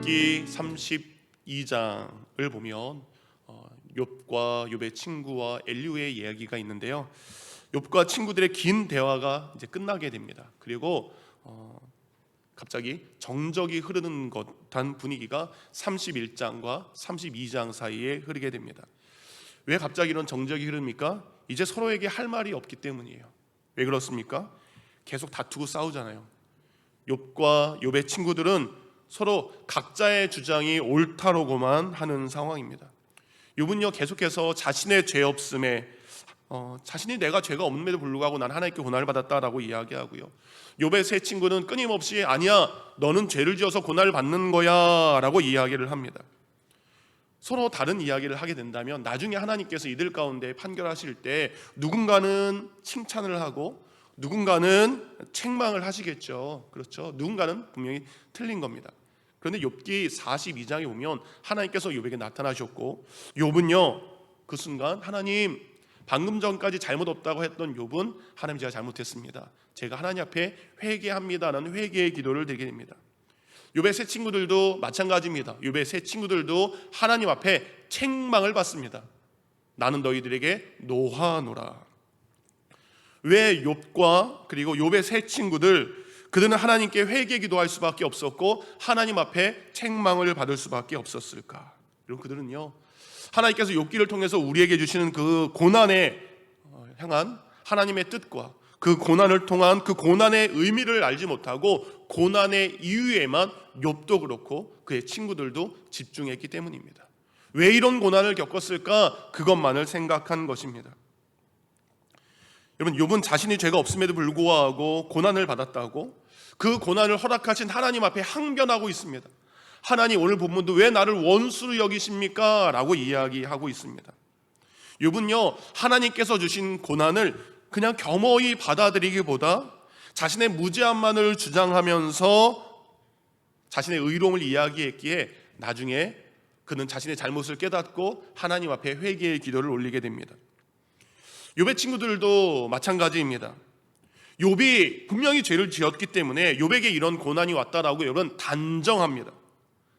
욥기 32장을 보면 욥과 욥의 친구와 엘리후의 이야기가 있는데요. 욥과 친구들의 긴 대화가 이제 끝나게 됩니다. 그리고 갑자기 정적이 흐르는 듯한 분위기가 31장과 32장 사이에 흐르게 됩니다. 왜 갑자기 이런 정적이 흐릅니까? 이제 서로에게 할 말이 없기 때문이에요. 왜 그렇습니까? 계속 다투고 싸우잖아요. 욥과 욥의 친구들은 서로 각자의 주장이 옳다로고만 하는 상황입니다. 욥은요 계속해서 자신의 죄 없음에 자신이 내가 죄가 없음에도 불구하고 난 하나님께 고난을 받았다라고 이야기하고요. 욥의 세 친구는 끊임없이 아니야 너는 죄를 지어서 고난을 받는 거야 라고 이야기를 합니다. 서로 다른 이야기를 하게 된다면 나중에 하나님께서 이들 가운데 판결하실 때 누군가는 칭찬을 하고 누군가는 책망을 하시겠죠. 그렇죠? 누군가는 분명히 틀린 겁니다. 그런데 욥기 42장에 보면 하나님께서 욥에게 나타나셨고 욥은요 그 순간 하나님 방금 전까지 잘못 없다고 했던 욥은 하나님 제가 잘못했습니다. 제가 하나님 앞에 회개합니다라는 회개의 기도를 드리게 됩니다. 욥의 세 친구들도 마찬가지입니다. 욥의 세 친구들도 하나님 앞에 책망을 받습니다. 나는 너희들에게 노하노라. 왜 욥과 그리고 욥의 세 친구들 그들은 하나님께 회개 기도할 수밖에 없었고 하나님 앞에 책망을 받을 수밖에 없었을까? 여러분 그들은요 하나님께서 욥기를 통해서 우리에게 주시는 그 고난에 향한 하나님의 뜻과 그 고난을 통한 그 고난의 의미를 알지 못하고 고난의 이유에만 욥도 그렇고 그의 친구들도 집중했기 때문입니다. 왜 이런 고난을 겪었을까? 그것만을 생각한 것입니다. 여러분 욥은 자신이 죄가 없음에도 불구하고 고난을 받았다고 그 고난을 허락하신 하나님 앞에 항변하고 있습니다. 하나님 오늘 본문도 왜 나를 원수로 여기십니까? 라고 이야기하고 있습니다. 욥은요 하나님께서 주신 고난을 그냥 겸허히 받아들이기보다 자신의 무죄함만을 주장하면서 자신의 의로움을 이야기했기에 나중에 그는 자신의 잘못을 깨닫고 하나님 앞에 회개의 기도를 올리게 됩니다. 욥의 친구들도 마찬가지입니다. 욥이 분명히 죄를 지었기 때문에 욥에게 이런 고난이 왔다라고 욥은 단정합니다.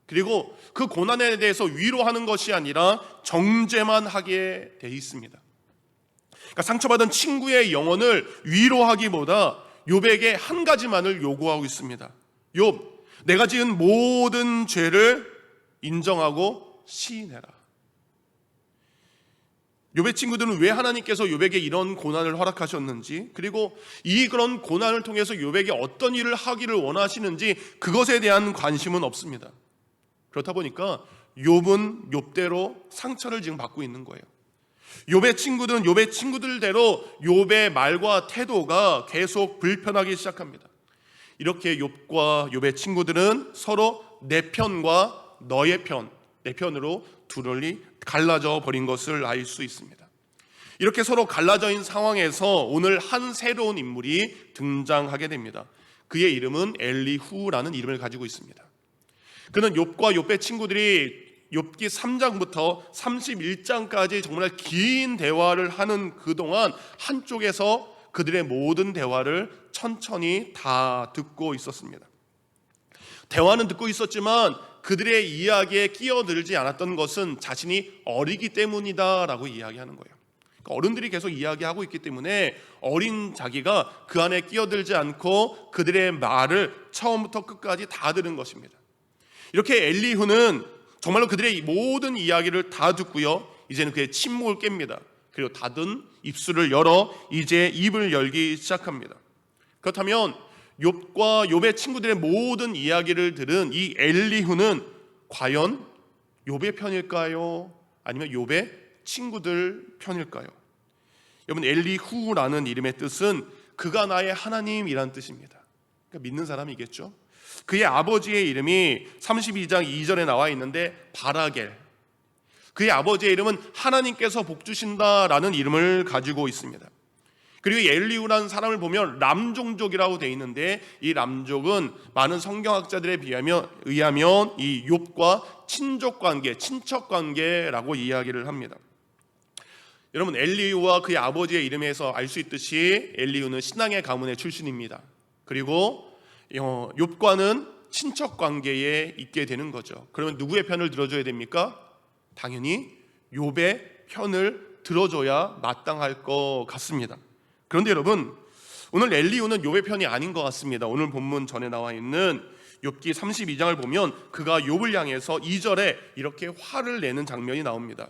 그리고 그 고난에 대해서 위로하는 것이 아니라 정죄만 하게 돼 있습니다. 그러니까 상처받은 친구의 영혼을 위로하기보다 욥에게 한 가지만을 요구하고 있습니다. 욥, 내가 지은 모든 죄를 인정하고 시인해라. 욥의 친구들은 왜 하나님께서 욥에게 이런 고난을 허락하셨는지 그리고 그런 고난을 통해서 욥에게 어떤 일을 하기를 원하시는지 그것에 대한 관심은 없습니다. 그렇다 보니까 욥은 욥대로 상처를 지금 받고 있는 거예요. 욥의 친구들은 욥의 친구들대로 욥의 말과 태도가 계속 불편하기 시작합니다. 이렇게 욥과 욥의 친구들은 서로 내 편과 너의 편, 내 편으로 둘이 갈라져 버린 것을 알 수 있습니다. 이렇게 서로 갈라져 있는 상황에서 오늘 한 새로운 인물이 등장하게 됩니다. 그의 이름은 엘리후라는 이름을 가지고 있습니다. 그는 욥과 욥의 친구들이 욥기 3장부터 31장까지 정말 긴 대화를 하는 그동안 한쪽에서 그들의 모든 대화를 천천히 다 듣고 있었습니다. 대화는 듣고 있었지만 그들의 이야기에 끼어들지 않았던 것은 자신이 어리기 때문이다라고 이야기하는 거예요. 그러니까 어른들이 계속 이야기하고 있기 때문에 어린 자기가 그 안에 끼어들지 않고 그들의 말을 처음부터 끝까지 다 들은 것입니다. 이렇게 엘리후는 정말로 그들의 모든 이야기를 다 듣고요. 이제는 그의 침묵을 깹니다. 그리고 닫은 입술을 열어 이제 입을 열기 시작합니다. 그렇다면 욥과 욥의 친구들의 모든 이야기를 들은 이 엘리후는 과연 욥의 편일까요? 아니면 욥의 친구들 편일까요? 여러분 엘리후라는 이름의 뜻은 그가 나의 하나님이란 뜻입니다. 그러니까 믿는 사람이겠죠. 그의 아버지의 이름이 32장 2절에 나와 있는데 바라겔. 그의 아버지의 이름은 하나님께서 복주신다라는 이름을 가지고 있습니다. 그리고 엘리후라는 사람을 보면 람종족이라고 되어 있는데 이 람족은 많은 성경학자들에 의하면 이 욥과 친족관계, 친척관계라고 이야기를 합니다. 여러분 엘리후와 그의 아버지의 이름에서 알 수 있듯이 엘리후는 신앙의 가문의 출신입니다. 그리고 욥과는 친척 관계에 있게 되는 거죠. 그러면 누구의 편을 들어줘야 됩니까? 당연히 욥의 편을 들어줘야 마땅할 것 같습니다. 그런데 여러분, 오늘 엘리후는 욥의 편이 아닌 것 같습니다. 오늘 본문 전에 나와 있는 욥기 32장을 보면 그가 욥을 향해서 2절에 이렇게 화를 내는 장면이 나옵니다.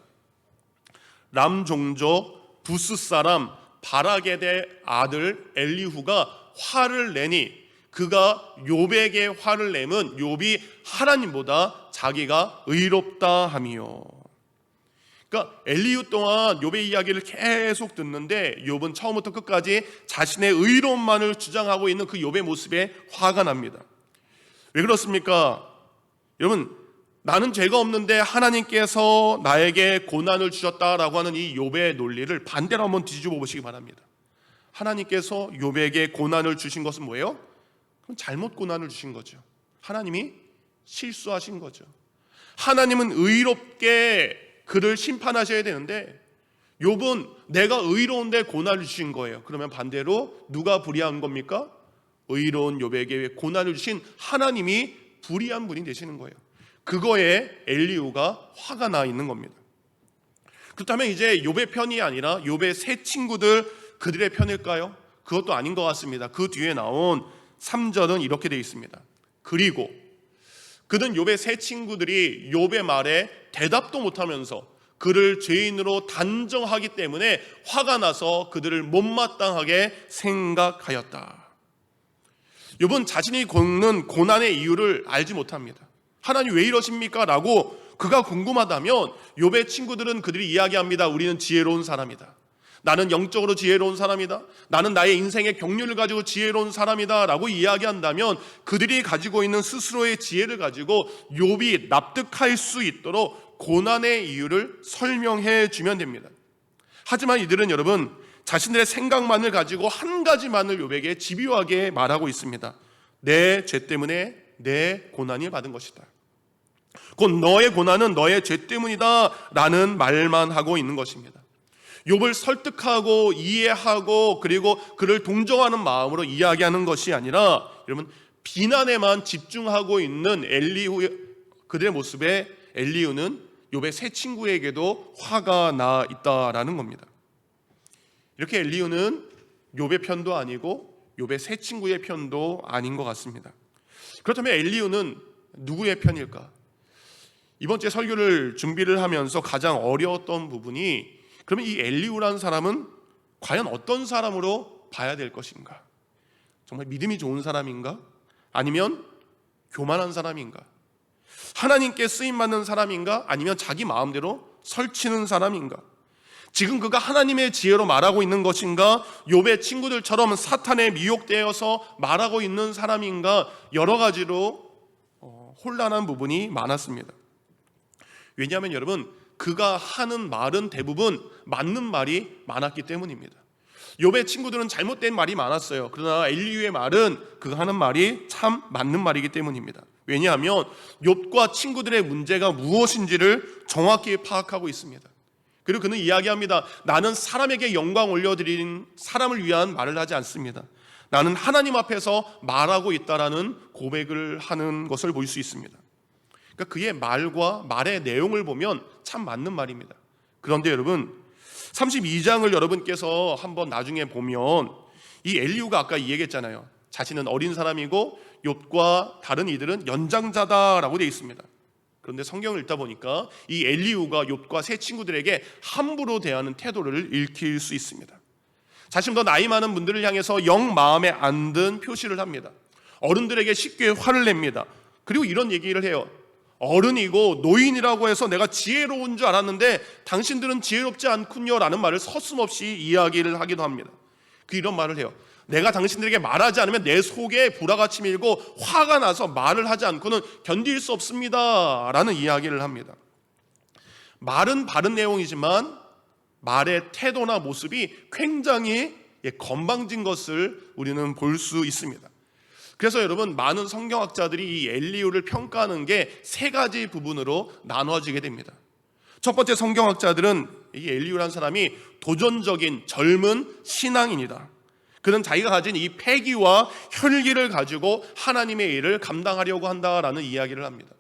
람 종족 부스 사람 바라게의 아들 엘리후가 화를 내니 그가 욥에게 화를 내면 욥이 하나님보다 자기가 의롭다 함이요. 그러니까 엘리후 동안 욥의 이야기를 계속 듣는데 욥은 처음부터 끝까지 자신의 의로움만을 주장하고 있는 그 욥의 모습에 화가 납니다. 왜 그렇습니까? 여러분, 나는 죄가 없는데 하나님께서 나에게 고난을 주셨다라고 하는 이 욥의 논리를 반대로 한번 뒤집어 보시기 바랍니다. 하나님께서 욥에게 고난을 주신 것은 뭐예요? 그럼 잘못 고난을 주신 거죠. 하나님이 실수하신 거죠. 하나님은 의롭게 그를 심판하셔야 되는데 욥은 내가 의로운데 고난을 주신 거예요. 그러면 반대로 누가 불의한 겁니까? 의로운 욥에게 고난을 주신 하나님이 불의한 분이 되시는 거예요. 그거에 엘리후가 화가 나 있는 겁니다. 그렇다면 이제 욥의 편이 아니라 욥의 세 친구들 그들의 편일까요? 그것도 아닌 것 같습니다. 그 뒤에 나온 3절은 이렇게 되어 있습니다. 그리고 그는 욥의 세 친구들이 욥의 말에 대답도 못하면서 그를 죄인으로 단정하기 때문에 화가 나서 그들을 못마땅하게 생각하였다. 욥은 자신이 겪는 고난의 이유를 알지 못합니다. 하나님 왜 이러십니까? 라고 그가 궁금하다면 욥의 친구들은 그들이 이야기합니다. 우리는 지혜로운 사람이다. 나는 영적으로 지혜로운 사람이다. 나는 나의 인생의 경륜을 가지고 지혜로운 사람이다 라고 이야기한다면 그들이 가지고 있는 스스로의 지혜를 가지고 욥이 납득할 수 있도록 고난의 이유를 설명해 주면 됩니다. 하지만 이들은 여러분 자신들의 생각만을 가지고 한 가지만을 욥에게 집요하게 말하고 있습니다. 내 죄 때문에 내 고난을 받은 것이다. 곧 너의 고난은 너의 죄 때문이다 라는 말만 하고 있는 것입니다. 욥을 설득하고 이해하고 그리고 그를 동정하는 마음으로 이야기하는 것이 아니라 여러분 비난에만 집중하고 있는 엘리후 그들의 모습에 엘리후는 욥의 세 친구에게도 화가 나 있다라는 겁니다. 이렇게 엘리후는 욥의 편도 아니고 욥의 세 친구의 편도 아닌 것 같습니다. 그렇다면 엘리후는 누구의 편일까? 이번 주에 설교를 준비를 하면서 가장 어려웠던 부분이 그러면 이 엘리후라는 사람은 과연 어떤 사람으로 봐야 될 것인가? 정말 믿음이 좋은 사람인가? 아니면 교만한 사람인가? 하나님께 쓰임받는 사람인가? 아니면 자기 마음대로 설치는 사람인가? 지금 그가 하나님의 지혜로 말하고 있는 것인가? 욥의 친구들처럼 사탄에 미혹되어서 말하고 있는 사람인가? 여러 가지로 혼란한 부분이 많았습니다. 왜냐하면 여러분 그가 하는 말은 대부분 맞는 말이 많았기 때문입니다. 욥의 친구들은 잘못된 말이 많았어요. 그러나 엘리후의 말은 그가 하는 말이 참 맞는 말이기 때문입니다. 왜냐하면 욥과 친구들의 문제가 무엇인지를 정확히 파악하고 있습니다. 그리고 그는 이야기합니다. 나는 사람에게 영광 올려드린 사람을 위한 말을 하지 않습니다. 나는 하나님 앞에서 말하고 있다라는 고백을 하는 것을 볼 수 있습니다. 그러니까 그의 말과 말의 내용을 보면 참 맞는 말입니다. 그런데 여러분 32장을 여러분께서 한번 나중에 보면 이 엘리후가 아까 얘기했잖아요. 자신은 어린 사람이고 욥과 다른 이들은 연장자다라고 되어 있습니다. 그런데 성경을 읽다 보니까 이 엘리후가 욥과 세 친구들에게 함부로 대하는 태도를 읽힐 수 있습니다. 자신보다 나이 많은 분들을 향해서 영 마음에 안 든 표시를 합니다. 어른들에게 쉽게 화를 냅니다. 그리고 이런 얘기를 해요. 어른이고 노인이라고 해서 내가 지혜로운 줄 알았는데 당신들은 지혜롭지 않군요 라는 말을 서슴없이 이야기를 하기도 합니다. 이런 말을 해요. 내가 당신들에게 말하지 않으면 내 속에 불화같이 밀고 화가 나서 말을 하지 않고는 견딜 수 없습니다 라는 이야기를 합니다. 말은 바른 내용이지만 말의 태도나 모습이 굉장히 건방진 것을 우리는 볼 수 있습니다. 그래서 여러분 많은 성경학자들이 이 엘리후를 평가하는 게 세 가지 부분으로 나눠지게 됩니다. 첫 번째 성경학자들은 이 엘리후라는 사람이 도전적인 젊은 신앙인이다. 그는 자기가 가진 이 패기와 혈기를 가지고 하나님의 일을 감당하려고 한다라는 이야기를 합니다.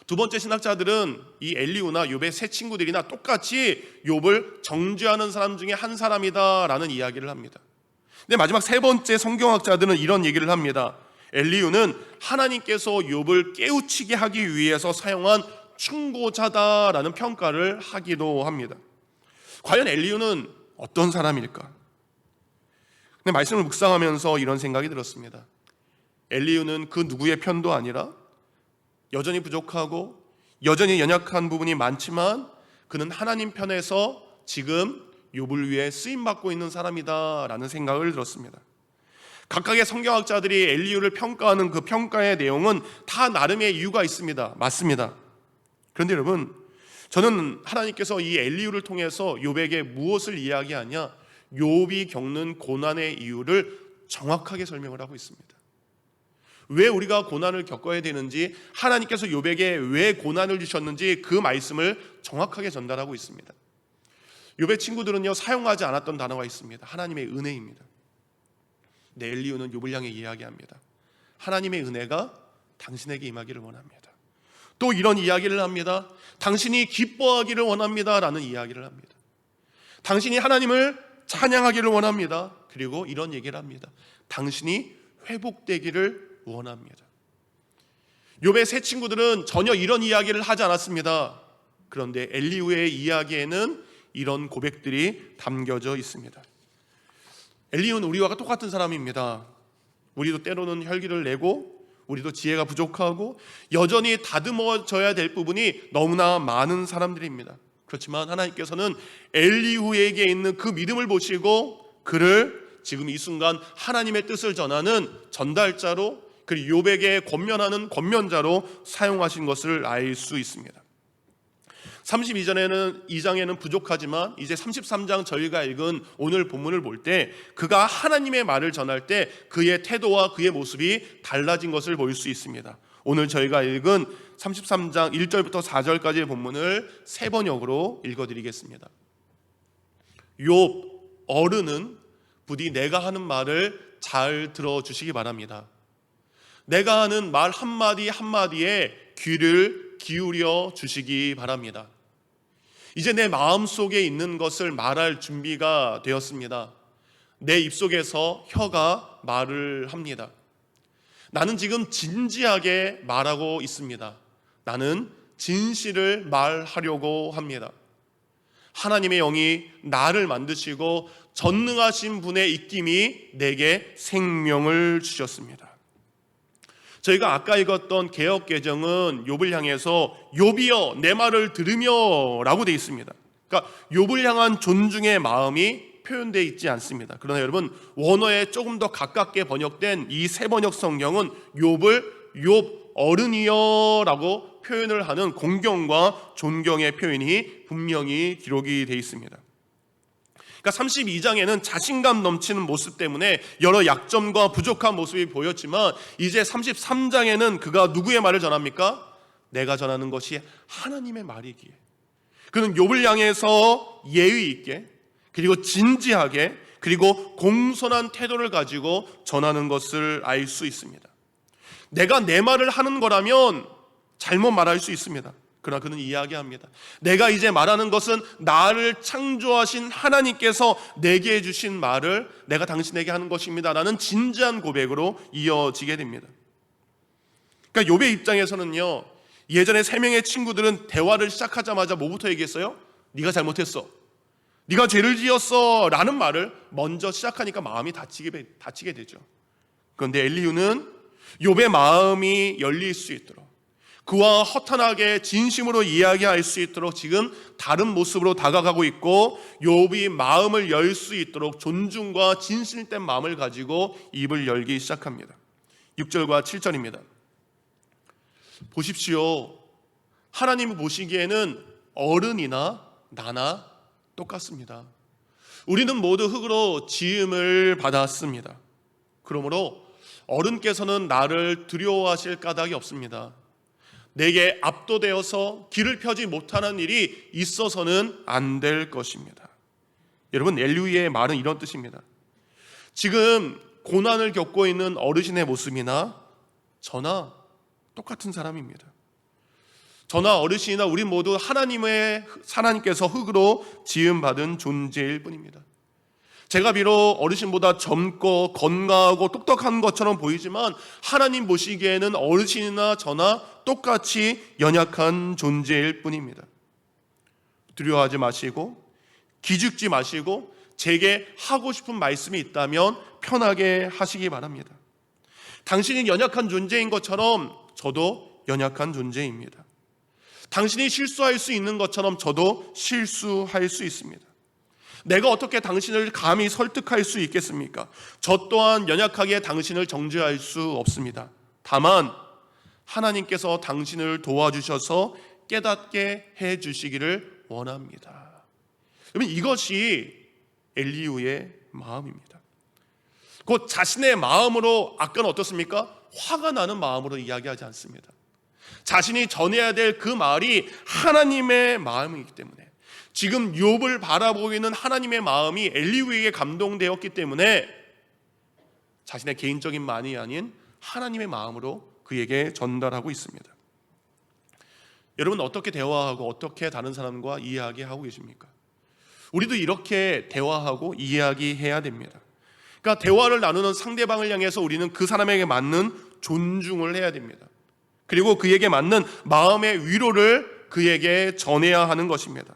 두 번째 신학자들은 이 엘리후나 욥의 세 친구들이나 똑같이 욥을 정죄하는 사람 중에 한 사람이다라는 이야기를 합니다. 근데 마지막 세 번째 성경학자들은 이런 얘기를 합니다. 엘리후는 하나님께서 욥을 깨우치게 하기 위해서 사용한 충고자다라는 평가를 하기도 합니다. 과연 엘리후는 어떤 사람일까? 근데 말씀을 묵상하면서 이런 생각이 들었습니다. 엘리후는 그 누구의 편도 아니라 여전히 부족하고 여전히 연약한 부분이 많지만 그는 하나님 편에서 지금 욥을 위해 쓰임받고 있는 사람이다라는 생각을 들었습니다. 각각의 성경학자들이 엘리후를 평가하는 그 평가의 내용은 다 나름의 이유가 있습니다. 맞습니다. 그런데 여러분, 저는 하나님께서 이 엘리후를 통해서 욥에게 무엇을 이야기하냐, 욥이 겪는 고난의 이유를 정확하게 설명을 하고 있습니다. 왜 우리가 고난을 겪어야 되는지, 하나님께서 욥에게 왜 고난을 주셨는지 그 말씀을 정확하게 전달하고 있습니다. 욥의 친구들은요, 사용하지 않았던 단어가 있습니다. 하나님의 은혜입니다. 네, 엘리후는 욥을 향해 이야기합니다. 하나님의 은혜가 당신에게 임하기를 원합니다. 또 이런 이야기를 합니다. 당신이 기뻐하기를 원합니다 라는 이야기를 합니다. 당신이 하나님을 찬양하기를 원합니다. 그리고 이런 얘기를 합니다. 당신이 회복되기를 원합니다. 욥의 세 친구들은 전혀 이런 이야기를 하지 않았습니다. 그런데 엘리후의 이야기에는 이런 고백들이 담겨져 있습니다. 엘리후는 우리와 똑같은 사람입니다. 우리도 때로는 혈기를 내고 우리도 지혜가 부족하고 여전히 다듬어져야 될 부분이 너무나 많은 사람들입니다. 그렇지만 하나님께서는 엘리후에게 있는 그 믿음을 보시고 그를 지금 이 순간 하나님의 뜻을 전하는 전달자로, 그리고 욥에게 권면하는 권면자로 사용하신 것을 알 수 있습니다. 32장에는 부족하지만 이제 33장 저희가 읽은 오늘 본문을 볼 때 그가 하나님의 말을 전할 때 그의 태도와 그의 모습이 달라진 것을 볼 수 있습니다. 오늘 저희가 읽은 33장 1절부터 4절까지의 본문을 세 번역으로 읽어드리겠습니다. 욥 어른은 부디 내가 하는 말을 잘 들어주시기 바랍니다. 내가 하는 말 한마디 한마디에 귀를 기울여 주시기 바랍니다. 이제 내 마음속에 있는 것을 말할 준비가 되었습니다. 내 입속에서 혀가 말을 합니다. 나는 지금 진지하게 말하고 있습니다. 나는 진실을 말하려고 합니다. 하나님의 영이 나를 만드시고 전능하신 분의 입김이 내게 생명을 주셨습니다. 저희가 아까 읽었던 개역개정은 욥을 향해서 욥이여 내 말을 들으며 라고 되어 있습니다. 그러니까 욥을 향한 존중의 마음이 표현되어 있지 않습니다. 그러나 여러분, 원어에 조금 더 가깝게 번역된 이 세 번역 성경은 욥을 욥 어른이여 라고 표현을 하는 공경과 존경의 표현이 분명히 기록이 되어 있습니다. 그러니까 32장에는 자신감 넘치는 모습 때문에 여러 약점과 부족한 모습이 보였지만 이제 33장에는 그가 누구의 말을 전합니까? 내가 전하는 것이 하나님의 말이기에 그는 욥을 향해서 예의 있게 그리고 진지하게 그리고 공손한 태도를 가지고 전하는 것을 알 수 있습니다. 내가 내 말을 하는 거라면 잘못 말할 수 있습니다. 그러나 그는 이야기합니다. 내가 이제 말하는 것은 나를 창조하신 하나님께서 내게 해주신 말을 내가 당신에게 하는 것입니다 라는 진지한 고백으로 이어지게 됩니다. 그러니까 욥의 입장에서는요, 예전에 세 명의 친구들은 대화를 시작하자마자 뭐부터 얘기했어요? 네가 잘못했어, 네가 죄를 지었어 라는 말을 먼저 시작하니까 마음이 다치게 되죠. 그런데 엘리후는 욥의 마음이 열릴 수 있도록, 그와 허탄하게 진심으로 이야기할 수 있도록 지금 다른 모습으로 다가가고 있고, 욥이 마음을 열 수 있도록 존중과 진실된 마음을 가지고 입을 열기 시작합니다. 6절과 7절입니다. 보십시오. 하나님이 보시기에는 어른이나 나나 똑같습니다. 우리는 모두 흙으로 지음을 받았습니다. 그러므로 어른께서는 나를 두려워하실 까닭이 없습니다. 내게 압도되어서 길을 펴지 못하는 일이 있어서는 안 될 것입니다. 여러분, 엘리후의 말은 이런 뜻입니다. 지금 고난을 겪고 있는 어르신의 모습이나 저나 똑같은 사람입니다. 저나 어르신이나 우리 모두 하나님께서 흙으로 지음받은 존재일 뿐입니다. 제가 비록 어르신보다 젊고 건강하고 똑똑한 것처럼 보이지만 하나님 보시기에는 어르신이나 저나 똑같이 연약한 존재일 뿐입니다. 두려워하지 마시고 기죽지 마시고 제게 하고 싶은 말씀이 있다면 편하게 하시기 바랍니다. 당신이 연약한 존재인 것처럼 저도 연약한 존재입니다. 당신이 실수할 수 있는 것처럼 저도 실수할 수 있습니다. 내가 어떻게 당신을 감히 설득할 수 있겠습니까? 저 또한 연약하게 당신을 정죄할 수 없습니다. 다만 하나님께서 당신을 도와주셔서 깨닫게 해주시기를 원합니다. 여러분, 이것이 엘리후의 마음입니다. 곧 자신의 마음으로, 아까는 어떻습니까? 화가 나는 마음으로 이야기하지 않습니다. 자신이 전해야 될 그 말이 하나님의 마음이기 때문에, 지금 욥을 바라보고 있는 하나님의 마음이 엘리후에게 감동되었기 때문에 자신의 개인적인 말이 아닌 하나님의 마음으로 그에게 전달하고 있습니다. 여러분, 어떻게 대화하고 어떻게 다른 사람과 이야기하고 계십니까? 우리도 이렇게 대화하고 이야기해야 됩니다. 그러니까 대화를 나누는 상대방을 향해서 우리는 그 사람에게 맞는 존중을 해야 됩니다. 그리고 그에게 맞는 마음의 위로를 그에게 전해야 하는 것입니다.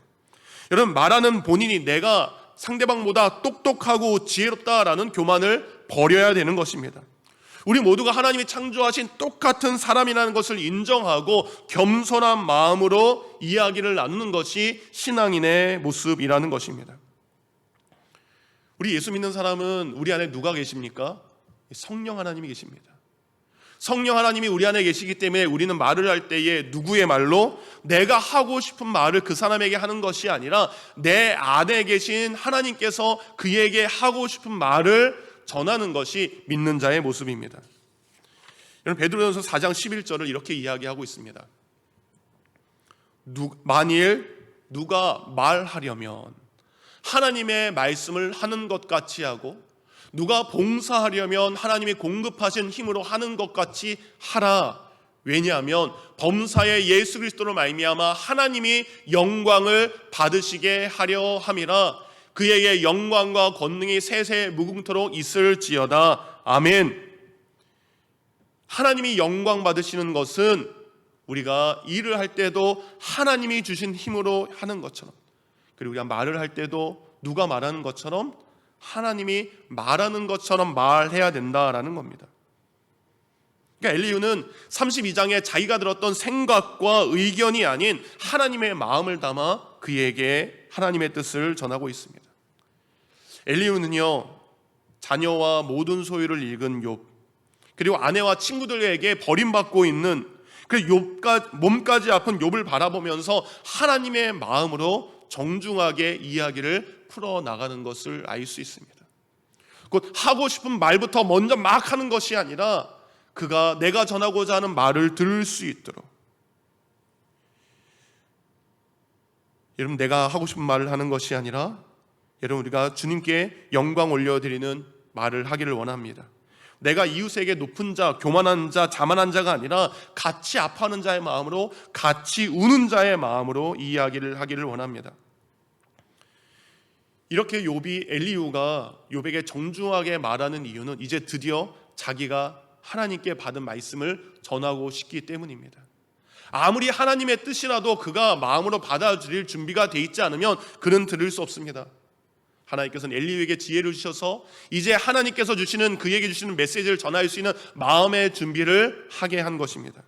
여러분, 말하는 본인이 내가 상대방보다 똑똑하고 지혜롭다라는 교만을 버려야 되는 것입니다. 우리 모두가 하나님이 창조하신 똑같은 사람이라는 것을 인정하고 겸손한 마음으로 이야기를 나누는 것이 신앙인의 모습이라는 것입니다. 우리 예수 믿는 사람은 우리 안에 누가 계십니까? 성령 하나님이 계십니다. 성령 하나님이 우리 안에 계시기 때문에 우리는 말을 할 때에 누구의 말로, 내가 하고 싶은 말을 그 사람에게 하는 것이 아니라 내 안에 계신 하나님께서 그에게 하고 싶은 말을 전하는 것이 믿는 자의 모습입니다. 여러분, 베드로전서 4장 11절을 이렇게 이야기하고 있습니다. 만일 누가 말하려면 하나님의 말씀을 하는 것 같이 하고, 누가 봉사하려면 하나님이 공급하신 힘으로 하는 것 같이 하라. 왜냐하면 범사의 예수 그리스도로 말미암아 하나님이 영광을 받으시게 하려 함이라. 그에게 영광과 권능이 세세 무궁토록 있을지어다. 아멘. 하나님이 영광 받으시는 것은 우리가 일을 할 때도 하나님이 주신 힘으로 하는 것처럼, 그리고 우리가 말을 할 때도 누가 말하는 것처럼 하나님이 말하는 것처럼 말해야 된다라는 겁니다. 그러니까 엘리후는 32장에 자기가 들었던 생각과 의견이 아닌 하나님의 마음을 담아 그에게 하나님의 뜻을 전하고 있습니다. 엘리후는요, 자녀와 모든 소유를 잃은 욥, 그리고 아내와 친구들에게 버림받고 있는 그 몸까지 아픈 욥을 바라보면서 하나님의 마음으로 정중하게 이야기를 풀어나가는 것을 알 수 있습니다. 곧 하고 싶은 말부터 먼저 막 하는 것이 아니라 그가 내가 전하고자 하는 말을 들을 수 있도록, 여러분, 내가 하고 싶은 말을 하는 것이 아니라 여러분, 우리가 주님께 영광 올려드리는 말을 하기를 원합니다. 내가 이웃에게 높은 자, 교만한 자, 자만한 자가 아니라 같이 아파하는 자의 마음으로, 같이 우는 자의 마음으로 이야기를 하기를 원합니다. 이렇게 엘리후가 욥에게 정중하게 말하는 이유는 이제 드디어 자기가 하나님께 받은 말씀을 전하고 싶기 때문입니다. 아무리 하나님의 뜻이라도 그가 마음으로 받아들일 준비가 돼 있지 않으면 그는 들을 수 없습니다. 하나님께서는 엘리후에게 지혜를 주셔서 이제 하나님께서 주시는, 그에게 주시는 메시지를 전할 수 있는 마음의 준비를 하게 한 것입니다.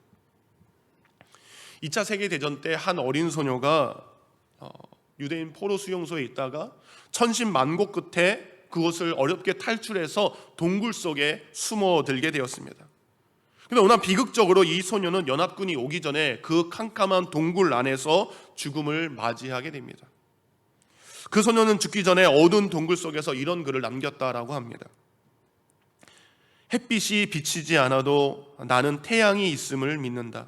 2차 세계대전 때 한 어린 소녀가 유대인 포로 수용소에 있다가 천신만고 끝에 그것을 어렵게 탈출해서 동굴 속에 숨어들게 되었습니다. 그런데 워낙 비극적으로 이 소녀는 연합군이 오기 전에 그 캄캄한 동굴 안에서 죽음을 맞이하게 됩니다. 그 소녀는 죽기 전에 어두운 동굴 속에서 이런 글을 남겼다라고 합니다. 햇빛이 비치지 않아도 나는 태양이 있음을 믿는다.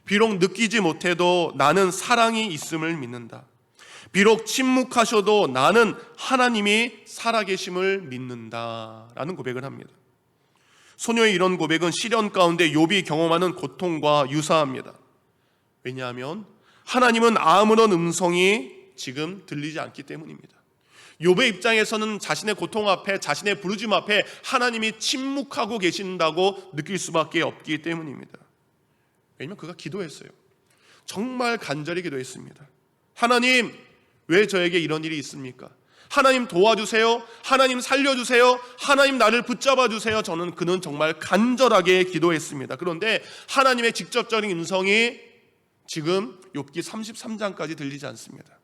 비록 느끼지 못해도 나는 사랑이 있음을 믿는다. 비록 침묵하셔도 나는 하나님이 살아계심을 믿는다라는 고백을 합니다. 소녀의 이런 고백은 시련 가운데 욥이 경험하는 고통과 유사합니다. 왜냐하면 하나님은 아무런 음성이 지금 들리지 않기 때문입니다. 욥의 입장에서는 자신의 고통 앞에, 자신의 부르짖음 앞에 하나님이 침묵하고 계신다고 느낄 수밖에 없기 때문입니다. 왜냐하면 그가 기도했어요. 정말 간절히 기도했습니다. 하나님, 왜 저에게 이런 일이 있습니까? 하나님 도와주세요. 하나님 살려주세요. 하나님 나를 붙잡아 주세요. 그는 정말 간절하게 기도했습니다. 그런데 하나님의 직접적인 음성이 지금 욥기 33장까지 들리지 않습니다.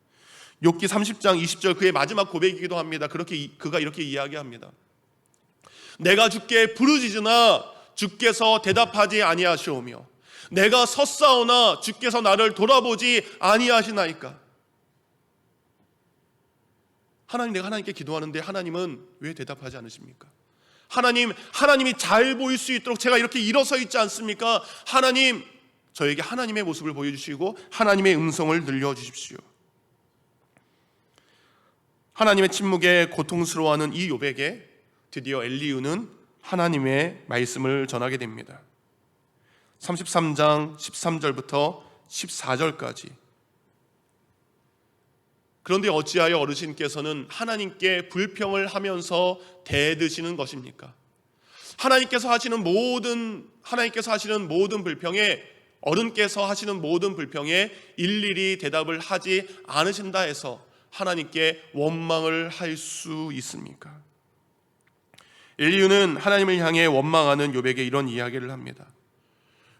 욥기 30장 20절 그의 마지막 고백이기도 합니다. 그가 이렇게 이야기합니다. 내가 주께 부르짖으나 주께서 대답하지 아니하시오며 내가 섰사오나 주께서 나를 돌아보지 아니하시나이까. 내가 하나님께 기도하는데 하나님은 왜 대답하지 않으십니까? 하나님이 잘 보일 수 있도록 제가 이렇게 일어서 있지 않습니까? 하나님, 저에게 하나님의 모습을 보여주시고 하나님의 음성을 들려주십시오. 하나님의 침묵에 고통스러워하는 이 욥에게 드디어 엘리후는 하나님의 말씀을 전하게 됩니다. 33장 13절부터 14절까지. 그런데 어찌하여 어르신께서는 하나님께 불평을 하면서 대드시는 것입니까? 하나님께서 하시는 모든 불평에, 어른께서 하시는 모든 불평에 일일이 대답을 하지 않으신다 해서 하나님께 원망을 할 수 있습니까? 엘리후는 하나님을 향해 원망하는 욥에게 이런 이야기를 합니다.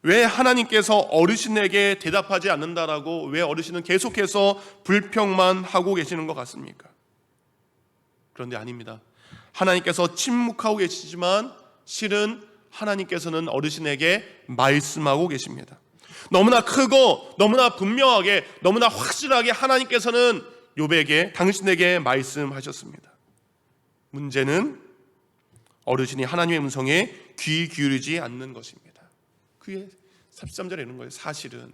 왜 하나님께서 어르신에게 대답하지 않는다라고, 왜 어르신은 계속해서 불평만 하고 계시는 것 같습니까? 그런데 아닙니다. 하나님께서 침묵하고 계시지만 실은 하나님께서는 어르신에게 말씀하고 계십니다. 너무나 크고 너무나 분명하게, 너무나 확실하게 하나님께서는 욥에게, 당신에게 말씀하셨습니다. 문제는 어르신이 하나님의 음성에 귀 기울이지 않는 것입니다. 그게 33절에 있는 거예요. 사실은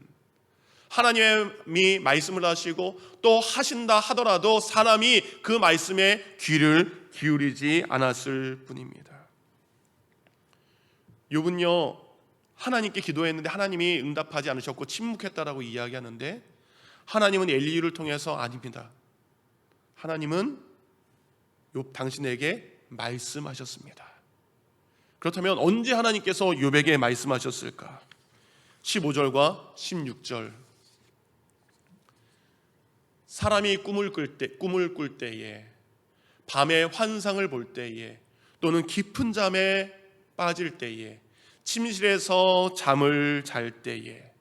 하나님이 말씀을 하시고 또 하신다 하더라도 사람이 그 말씀에 귀를 기울이지 않았을 뿐입니다. 욥은요, 하나님께 기도했는데 하나님이 응답하지 않으셨고 침묵했다라고 이야기하는데, 하나님은 엘리후를 통해서 아닙니다. 하나님은 욥 당신에게 말씀하셨습니다. 그렇다면 언제 하나님께서 욥에게 말씀하셨을까? 15절과 16절. 사람이 꿈을 꿀 때에, 밤에 환상을 볼 때에, 또는 깊은 잠에 빠질 때에, 침실에서 잠을 잘 때에,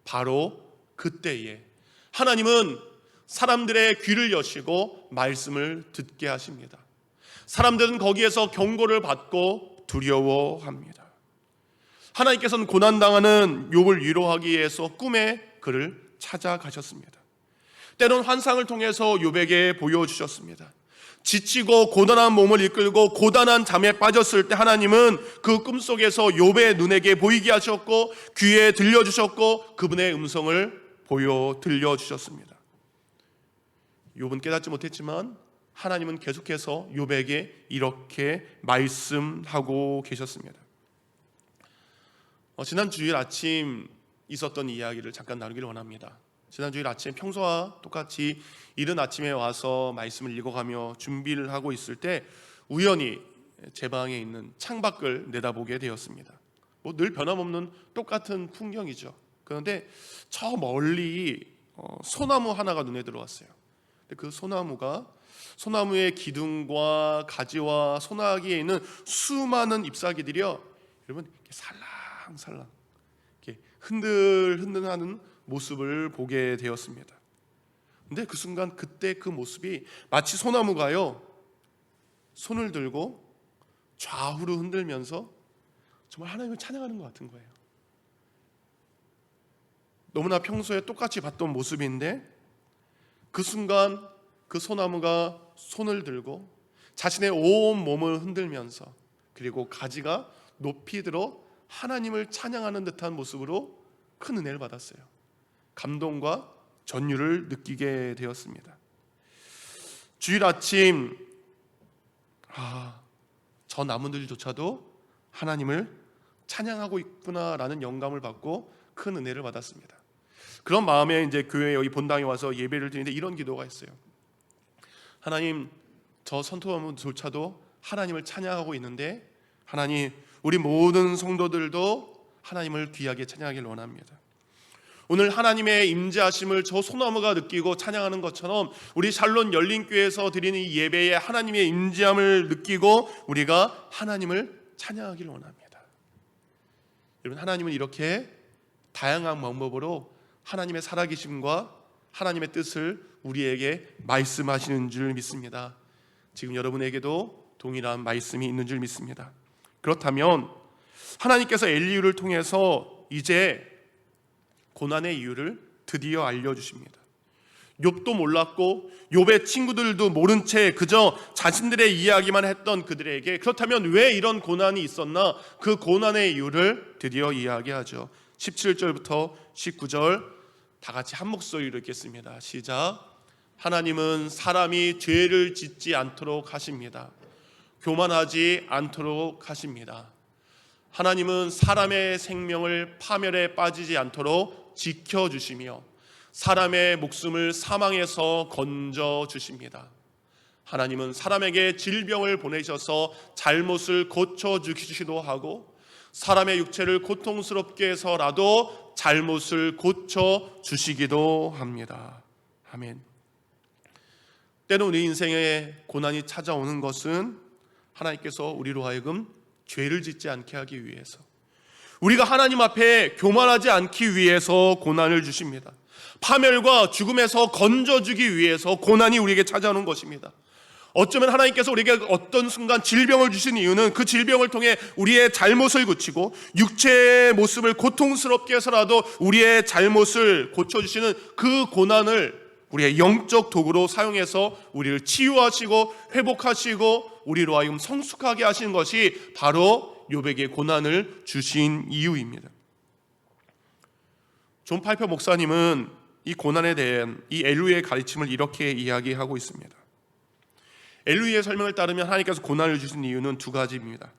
바로 그때에 하나님은 사람들의 귀를 여시고 말씀을 듣게 하십니다. 사람들은 거기에서 경고를 받고 두려워합니다. 하나님께서는 고난당하는 욥을 위로하기 위해서 꿈에 그를 찾아가셨습니다. 때론 환상을 통해서 욥에게 보여주셨습니다. 지치고 고단한 몸을 이끌고 고단한 잠에 빠졌을 때 하나님은 그 꿈속에서 욥의 눈에게 보이게 하셨고 귀에 들려주셨고 그분의 음성을 보여 들려주셨습니다. 욥은 깨닫지 못했지만 하나님은 계속해서 욥에게 이렇게 말씀하고 계셨습니다. 지난 주일 아침 있었던 이야기를 잠깐 나누기를 원합니다. 지난 주일 아침 평소와 똑같이 이른 아침에 와서 말씀을 읽어가며 준비를 하고 있을 때 우연히 제 방에 있는 창밖을 내다보게 되었습니다. 늘 변함없는 똑같은 풍경이죠. 그런데 저 멀리 소나무 하나가 눈에 들어왔어요. 그 소나무의 기둥과 가지와 소나기에 있는 수많은 잎사귀들이요, 여러분 이렇게 살랑살랑 이렇게 흔들흔들하는 모습을 보게 되었습니다. 근데 그 순간 그때 그 모습이 마치 소나무가요 손을 들고 좌우로 흔들면서 정말 하나님을 찬양하는 것 같은 거예요. 너무나 평소에 똑같이 봤던 모습인데 그 순간 그 소나무가 손을 들고 자신의 온 몸을 흔들면서, 그리고 가지가 높이 들어 하나님을 찬양하는 듯한 모습으로 큰 은혜를 받았어요. 감동과 전율을 느끼게 되었습니다. 주일 아침 저 나무들조차도 하나님을 찬양하고 있구나라는 영감을 받고 큰 은혜를 받았습니다. 그런 마음에 이제 교회 여기 본당에 와서 예배를 드리는데 이런 기도가 있어요. 하나님, 저 선토나무조차도 하나님을 찬양하고 있는데 하나님, 우리 모든 성도들도 하나님을 귀하게 찬양하길 원합니다. 오늘 하나님의 임재하심을 저 소나무가 느끼고 찬양하는 것처럼 우리 샬롯 열린교회에서 드리는 이 예배에 하나님의 임재함을 느끼고 우리가 하나님을 찬양하길 원합니다. 여러분, 하나님은 이렇게 다양한 방법으로 하나님의 살아계심과 하나님의 뜻을 우리에게 말씀하시는 줄 믿습니다. 지금 여러분에게도 동일한 말씀이 있는 줄 믿습니다. 그렇다면 하나님께서 엘리후를 통해서 이제 고난의 이유를 드디어 알려주십니다. 욥도 몰랐고 욥의 친구들도 모른 채 그저 자신들의 이야기만 했던 그들에게 그렇다면 왜 이런 고난이 있었나, 그 고난의 이유를 드디어 이야기하죠. 17절부터 19절 다 같이 한 목소리로 읽겠습니다. 시작. 하나님은 사람이 죄를 짓지 않도록 하십니다. 교만하지 않도록 하십니다. 하나님은 사람의 생명을 파멸에 빠지지 않도록 지켜주시며 사람의 목숨을 사망에서 건져주십니다. 하나님은 사람에게 질병을 보내셔서 잘못을 고쳐주시기도 하고 사람의 육체를 고통스럽게 해서라도 잘못을 고쳐주시기도 합니다. 아멘. 때로 우리 인생에 고난이 찾아오는 것은 하나님께서 우리로 하여금 죄를 짓지 않게 하기 위해서, 우리가 하나님 앞에 교만하지 않기 위해서 고난을 주십니다. 파멸과 죽음에서 건져주기 위해서 고난이 우리에게 찾아오는 것입니다. 어쩌면 하나님께서 우리에게 어떤 순간 질병을 주신 이유는 그 질병을 통해 우리의 잘못을 고치고 육체의 모습을 고통스럽게 해서라도 우리의 잘못을 고쳐주시는 그 고난을 우리의 영적 도구로 사용해서 우리를 치유하시고 회복하시고 우리로 하여금 성숙하게 하시는 것이 바로 욥에게 고난을 주신 이유입니다. 존 파이퍼 목사님은 이 고난에 대한 이 엘리후의 가르침을 이렇게 이야기하고 있습니다. 엘리후의 설명을 따르면 하나님께서 고난을 주신 이유는 두 가지입니다.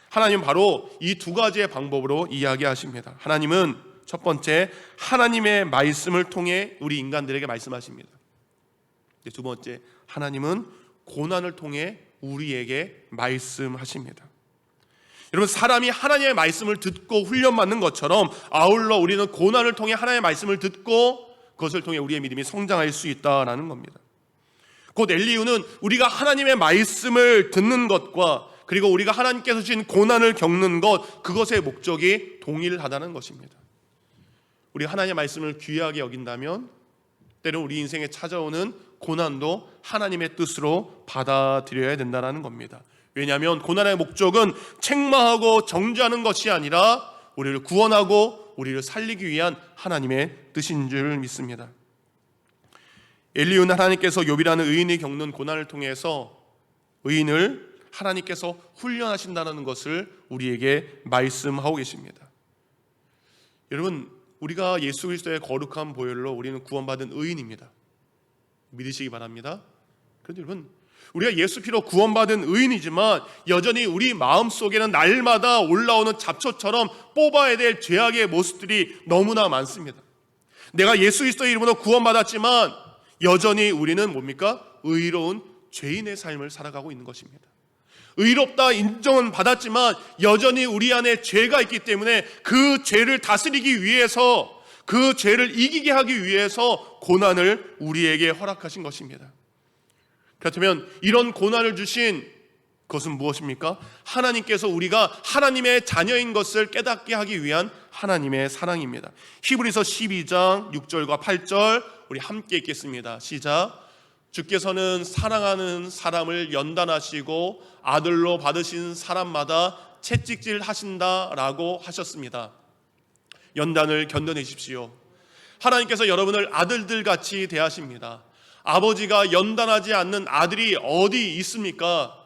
하나님은 바로 이 두 가지의 방법으로 이야기하십니다. 하나님은 첫 번째, 하나님의 말씀을 통해 우리 인간들에게 말씀하십니다. 두 번째, 하나님은 고난을 통해 우리에게 말씀하십니다. 여러분, 사람이 하나님의 말씀을 듣고 훈련받는 것처럼 아울러 우리는 고난을 통해 하나님의 말씀을 듣고 그것을 통해 우리의 믿음이 성장할 수 있다는 겁니다. 곧 엘리후는 우리가 하나님의 말씀을 듣는 것과 그리고 우리가 하나님께서 주신 고난을 겪는 것, 그것의 목적이 동일하다는 것입니다. 우리가 하나님의 말씀을 귀하게 여긴다면 때로 우리 인생에 찾아오는 고난도 하나님의 뜻으로 받아들여야 된다는 겁니다. 왜냐하면 고난의 목적은 책망하고 정죄하는 것이 아니라 우리를 구원하고 우리를 살리기 위한 하나님의 뜻인 줄 믿습니다. 엘리후는 하나님께서 욥이라는 의인이 겪는 고난을 통해서 의인을 하나님께서 훈련하신다는 것을 우리에게 말씀하고 계십니다. 여러분, 우리가 예수 그리스도의 거룩한 보혈로 우리는 구원받은 의인입니다. 믿으시기 바랍니다. 그런데 여러분, 우리가 예수 피로 구원받은 의인이지만 여전히 우리 마음속에는 날마다 올라오는 잡초처럼 뽑아야 될 죄악의 모습들이 너무나 많습니다. 내가 예수 그리스도의 이름으로 구원받았지만 여전히 우리는 뭡니까? 의로운 죄인의 삶을 살아가고 있는 것입니다. 의롭다 인정은 받았지만 여전히 우리 안에 죄가 있기 때문에 그 죄를 다스리기 위해서, 그 죄를 이기게 하기 위해서 고난을 우리에게 허락하신 것입니다. 그렇다면 이런 고난을 주신 것은 무엇입니까? 하나님께서 우리가 하나님의 자녀인 것을 깨닫게 하기 위한 하나님의 사랑입니다. 히브리서 12장 6절과 8절 우리 함께 읽겠습니다. 시작. 주께서는 사랑하는 사람을 연단하시고 아들로 받으신 사람마다 채찍질 하신다라고 하셨습니다. 연단을 견뎌내십시오. 하나님께서 여러분을 아들들 같이 대하십니다. 아버지가 연단하지 않는 아들이 어디 있습니까?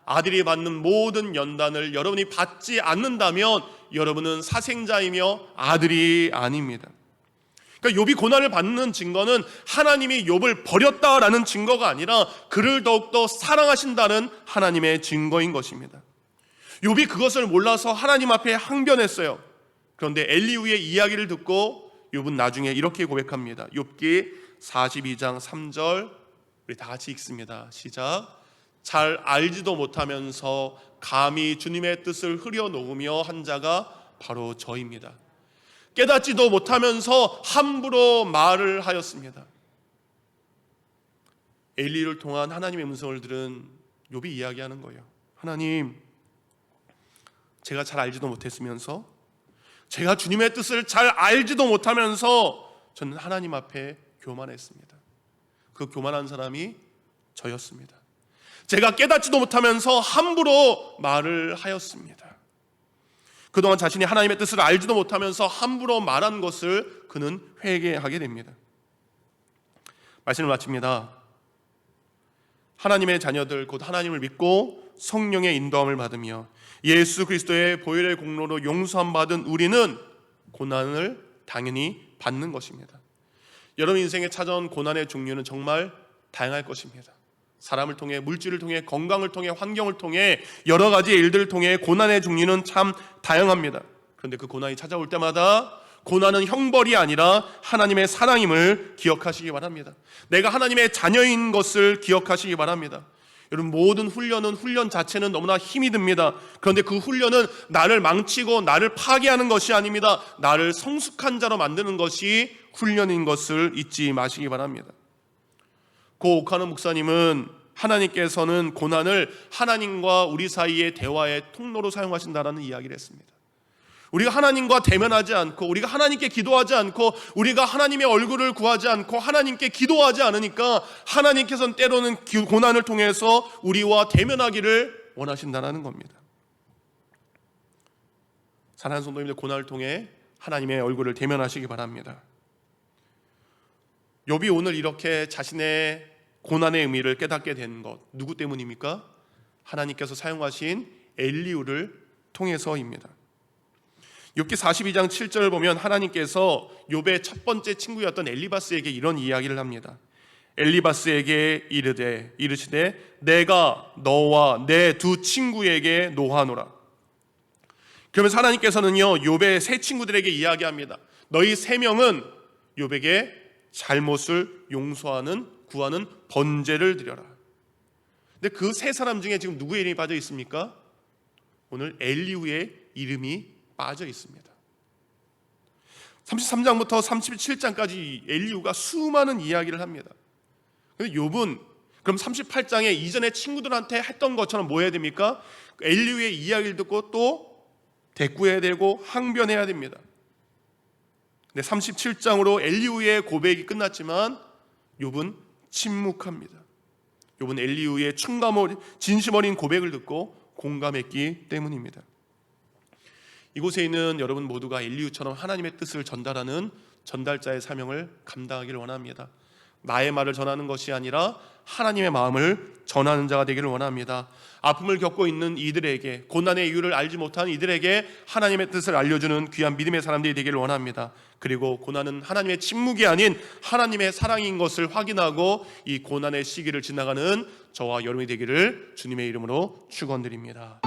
아들이 받는 모든 연단을 여러분이 받지 않는다면 여러분은 사생자이며 아들이 아닙니다. 그러니까 욥이 고난을 받는 증거는 하나님이 욥을 버렸다라는 증거가 아니라 그를 더욱더 사랑하신다는 하나님의 증거인 것입니다. 욥이 그것을 몰라서 하나님 앞에 항변했어요. 그런데 엘리후의 이야기를 듣고 욥은 나중에 이렇게 고백합니다. 욥기 42장 3절, 우리 다 같이 읽습니다. 시작. 잘 알지도 못하면서 감히 주님의 뜻을 흐려놓으며 한 자가 바로 저입니다. 깨닫지도 못하면서 함부로 말을 하였습니다. 엘리를 통한 하나님의 음성을 들은 욥이 이야기하는 거예요. 하나님, 제가 잘 알지도 못했으면서, 제가 주님의 뜻을 잘 알지도 못하면서 저는 하나님 앞에 교만했습니다. 그 교만한 사람이 저였습니다. 제가 깨닫지도 못하면서 함부로 말을 하였습니다. 그동안 자신이 하나님의 뜻을 알지도 못하면서 함부로 말한 것을 그는 회개하게 됩니다. 말씀을 마칩니다. 하나님의 자녀들, 곧 하나님을 믿고 성령의 인도함을 받으며 예수 그리스도의 보혈의 공로로 용서함 받은 우리는 고난을 당연히 받는 것입니다. 여러분 인생에 찾아온 고난의 종류는 정말 다양할 것입니다. 사람을 통해, 물질을 통해, 건강을 통해, 환경을 통해, 여러 가지 일들을 통해 고난의 종류는 참 다양합니다. 그런데 그 고난이 찾아올 때마다 고난은 형벌이 아니라 하나님의 사랑임을 기억하시기 바랍니다. 내가 하나님의 자녀인 것을 기억하시기 바랍니다. 여러분, 모든 훈련 자체는 너무나 힘이 듭니다. 그런데 그 훈련은 나를 망치고 나를 파괴하는 것이 아닙니다. 나를 성숙한 자로 만드는 것이 훈련인 것을 잊지 마시기 바랍니다. 고 오카노 목사님은 하나님께서는 고난을 하나님과 우리 사이의 대화의 통로로 사용하신다라는 이야기를 했습니다. 우리가 하나님과 대면하지 않고, 우리가 하나님께 기도하지 않고, 우리가 하나님의 얼굴을 구하지 않고 하나님께 기도하지 않으니까 하나님께서는 때로는 고난을 통해서 우리와 대면하기를 원하신다는 겁니다. 사랑하는 성도님들, 고난을 통해 하나님의 얼굴을 대면하시기 바랍니다. 욥이 오늘 이렇게 자신의 고난의 의미를 깨닫게 된 것, 누구 때문입니까? 하나님께서 사용하신 엘리후를 통해서입니다. 욥기 42장 7절을 보면 하나님께서 욥의 첫 번째 친구였던 엘리바스에게 이런 이야기를 합니다. 엘리바스에게 이르시되 내가 너와 내 두 친구에게 노하노라. 그러면서 하나님께서는요, 욥의 세 친구들에게 이야기합니다. 너희 세 명은 욥에게 잘못을 용서하는, 구하는 번제를 드려라. 근데 그 세 사람 중에 지금 누구의 이름이 빠져 있습니까? 오늘 엘리후의 이름이 빠져 있습니다. 33장부터 37장까지 엘리후가 수많은 이야기를 합니다. 근데 욥은 그럼 38장에 이전에 친구들한테 했던 것처럼 뭐 해야 됩니까? 엘리후의 이야기를 듣고 또 대꾸해야 되고 항변해야 됩니다. 근데 37장으로 엘리후의 고백이 끝났지만 욥은 침묵합니다. 욥은 엘리후의 진심 어린 고백을 듣고 공감했기 때문입니다. 이곳에 있는 여러분 모두가 엘리후처럼 하나님의 뜻을 전달하는 전달자의 사명을 감당하기를 원합니다. 나의 말을 전하는 것이 아니라 하나님의 마음을 전하는 자가 되기를 원합니다. 아픔을 겪고 있는 이들에게, 고난의 이유를 알지 못한 이들에게 하나님의 뜻을 알려주는 귀한 믿음의 사람들이 되기를 원합니다. 그리고 고난은 하나님의 침묵이 아닌 하나님의 사랑인 것을 확인하고 이 고난의 시기를 지나가는 저와 여러분이 되기를 주님의 이름으로 축원드립니다.